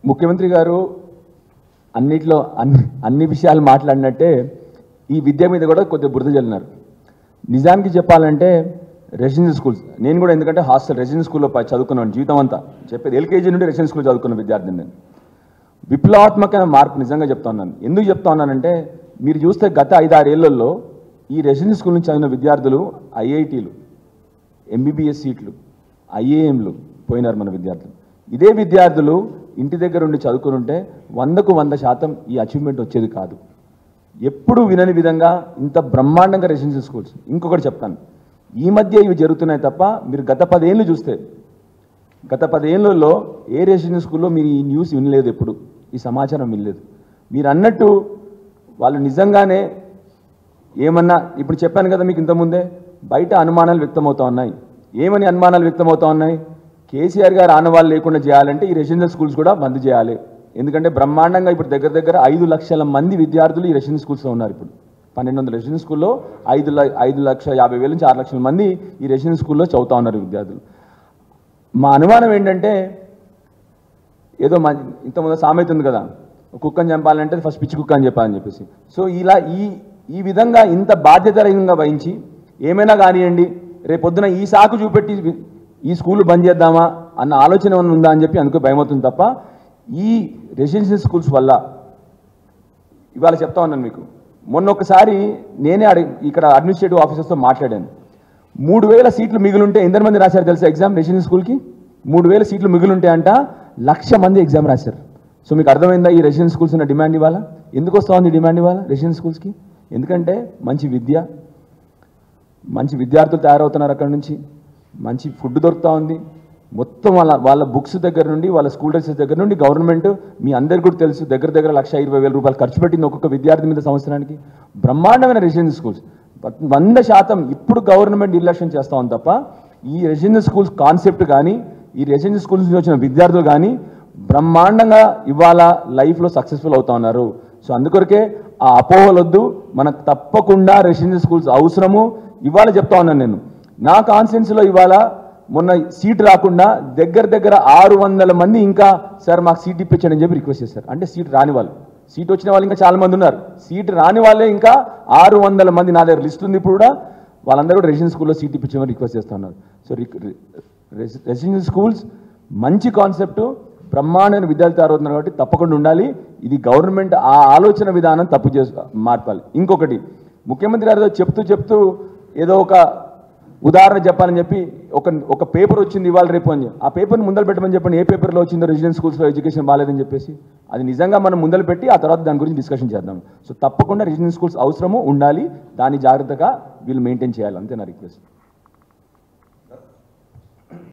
ముఖ్యమంత్రి గారు అన్నిట్లో అన్ని విషయాలు మాట్లాడినట్టే ఈ విద్య మీద కూడా కొద్దిగా బురద జల్లినారు. నిజానికి చెప్పాలంటే రెసిడెన్షియల్ స్కూల్స్, నేను కూడా ఎందుకంటే హాస్టల్ రెసిడెన్షియల్ స్కూల్లో జీవితం అంతా చెప్పేది ఎల్కేజీ నుండి రెసిడెన్షియల్ స్కూల్ చదువుకున్న విద్యార్థిని నేను. విప్లవాత్మకమైన మార్పు నిజంగా చెప్తా ఉన్నాను. ఎందుకు చెప్తా ఉన్నానంటే మీరు చూస్తే గత 5-6 ఏళ్లలో ఈ రెసిడెన్షియల్ స్కూల్ నుంచి చదివిన విద్యార్థులు ఐఐటీలు, ఎంబీబీఎస్ సీట్లు, ఐఏఎంలు పోయినారు మన విద్యార్థులు. ఇదే విద్యార్థులు ఇంటి దగ్గర ఉండి చదువుకుని ఉంటే 100కు 100% ఈ అచీవ్మెంట్ వచ్చేది కాదు. ఎప్పుడు వినని విధంగా ఇంత బ్రహ్మాండంగా రెసిడెన్షియల్ స్కూల్స్. ఇంకొకటి చెప్తాను, ఈ మధ్య ఇవి జరుగుతున్నాయి తప్ప మీరు గత 10 ఏళ్ళు చూస్తే గత 10 ఏళ్లలో ఏ రెసిడెన్షియల్ స్కూల్లో మీరు ఈ న్యూస్ వినలేదు, ఎప్పుడు ఈ సమాచారం వినలేదు. మీరు అన్నట్టు వాళ్ళు నిజంగానే ఏమన్నా ఇప్పుడు చెప్పాను కదా మీకు ఇంతకుముందే, బయట అనుమానాలు వ్యక్తమవుతూ ఉన్నాయి. ఏమని అనుమానాలు వ్యక్తమవుతూ ఉన్నాయి? కేసీఆర్ గారు ఆనవాళ్ళు లేకుండా చేయాలంటే ఈ రెసిడెన్షియల్ స్కూల్స్ కూడా బంద్ చేయాలి. ఎందుకంటే బ్రహ్మాండంగా ఇప్పుడు దగ్గర 5 లక్షల మంది విద్యార్థులు ఈ రెసిడెన్షియల్ స్కూల్స్లో ఉన్నారు. ఇప్పుడు 1200 రెసిడెన్షియల్ స్కూల్లో 5,50,000 నుంచి 6 లక్షల మంది ఈ రెసిడెన్షియల్ స్కూల్లో చదువుతూ ఉన్నారు విద్యార్థులు. మా అనుమానం ఏంటంటే ఏదో ఇంతకుముందు సామెత ఉంది కదా, కుక్కని చంపాలంటే ఫస్ట్ పిచ్చి కుక్క అని చెప్పాలని చెప్పేసి. సో ఇలా ఈ విధంగా ఇంత బాధ్యతరహితంగా వహించి ఏమైనా కానివ్వండి రేపొద్దున ఈ సాకు చూపెట్టి ఈ స్కూల్ బంద్ చేద్దామా అన్న ఆలోచన ఉందా అని చెప్పి అందుకే భయమవుతుంది తప్ప ఈ రెసిడెన్షియల్ స్కూల్స్ వల్ల ఇవాళ చెప్తా ఉన్నాను మీకు. మొన్న ఒకసారి నేనే ఇక్కడ అడ్మినిస్ట్రేటివ్ ఆఫీసర్స్తో మాట్లాడాను. 3,000 సీట్లు మిగులుంటే ఎందరు మంది రాశారు తెలుసా ఎగ్జామ్? రెసిడెన్షియల్ స్కూల్కి 3,000 సీట్లు మిగులుంటే అంట 1,00,000 మంది ఎగ్జామ్ రాశారు. సో మీకు అర్థమైందా ఈ రెసిడెన్షియల్ స్కూల్స్ ఉన్న డిమాండ్ ఇవాళ? ఎందుకు వస్తూ ఉంది డిమాండ్ ఇవాళ రెసిడెన్షియల్ స్కూల్స్కి? ఎందుకంటే మంచి విద్య, మంచి విద్యార్థులు తయారవుతున్నారు, అక్కడ నుంచి మంచి ఫుడ్ దొరుకుతూ ఉంది. మొత్తం వాళ్ళ బుక్స్ దగ్గర నుండి వాళ్ళ స్కూల్ డ్రెస్సెస్ దగ్గర నుండి గవర్నమెంట్ మీ అందరికీ కూడా తెలుసు దగ్గర 1,20,000 రూపాయలు ఖర్చు పెట్టింది ఒక్కొక్క విద్యార్థి మీద సంవత్సరానికి. బ్రహ్మాండమైన రెసిడెన్షియల్ స్కూల్స్ 100% ఇప్పుడు గవర్నమెంట్ నిర్లక్ష్యం చేస్తూ ఉంది తప్ప ఈ రెసిడెన్షియల్ స్కూల్స్ కాన్సెప్ట్ కానీ ఈ రెసిడెన్షియల్ స్కూల్స్ నుంచి వచ్చిన విద్యార్థులు కానీ బ్రహ్మాండంగా ఇవాళ లైఫ్లో సక్సెస్ఫుల్ అవుతూ ఉన్నారు. సో అందుకొరకే ఆ అపోహలొద్దు, మనకు తప్పకుండా రెసిడెన్షియల్ స్కూల్స్ అవసరము. ఇవాళ చెప్తా ఉన్నాను నేను, నా కాన్స్టిట్యున్సీలో ఇవాళ మొన్న సీట్ రాకుండా దగ్గర 600 మంది ఇంకా సార్ మాకు సీట్ ఇప్పించండి అని చెప్పి రిక్వెస్ట్ చేశారు. అంటే సీట్ రాని వాళ్ళు, సీట్ వచ్చిన వాళ్ళు ఇంకా చాలా మంది ఉన్నారు, సీట్ రాని వాళ్ళే ఇంకా 600 మంది. నా దగ్గర లిస్ట్ ఉంది ఇప్పుడు కూడా, వాళ్ళందరూ కూడా రెసిడెన్షియల్ స్కూల్లో సీట్ ఇప్పించమని రిక్వెస్ట్ చేస్తూ ఉన్నారు. సో రెసిడెన్షియల్ స్కూల్స్ మంచి కాన్సెప్ట్, బ్రహ్మాండమైన విద్యార్థులు తయారవుతున్నారు కాబట్టి తప్పకుండా ఉండాలి. ఇది గవర్నమెంట్ ఆ ఆలోచన విధానం మార్పాలి. ఇంకొకటి, ముఖ్యమంత్రి గారితో చెప్తూ ఏదో ఒక ఉదాహరణ చెప్పాలని చెప్పి ఒక పేపర్ వచ్చింది ఇవాళ రేపు అని, ఆ పేపర్ని ముందలు పెట్టమని చెప్పండి. ఏ పేపర్లో వచ్చిందో రెసిడెన్షియల్ స్కూల్స్లో ఎడ్యుకేషన్ బాగాలేదని చెప్పేసి అది నిజంగా మనం ముందలు పెట్టి ఆ తర్వాత దాని గురించి డిస్కషన్ చేద్దాం. సో తప్పకుండా రెసిడెన్షియల్ స్కూల్స్ అవసరము ఉండాలి, దాన్ని జాగ్రత్తగా వీళ్ళు మెయింటైన్ చేయాలి, అంతే నా రిక్వెస్ట్.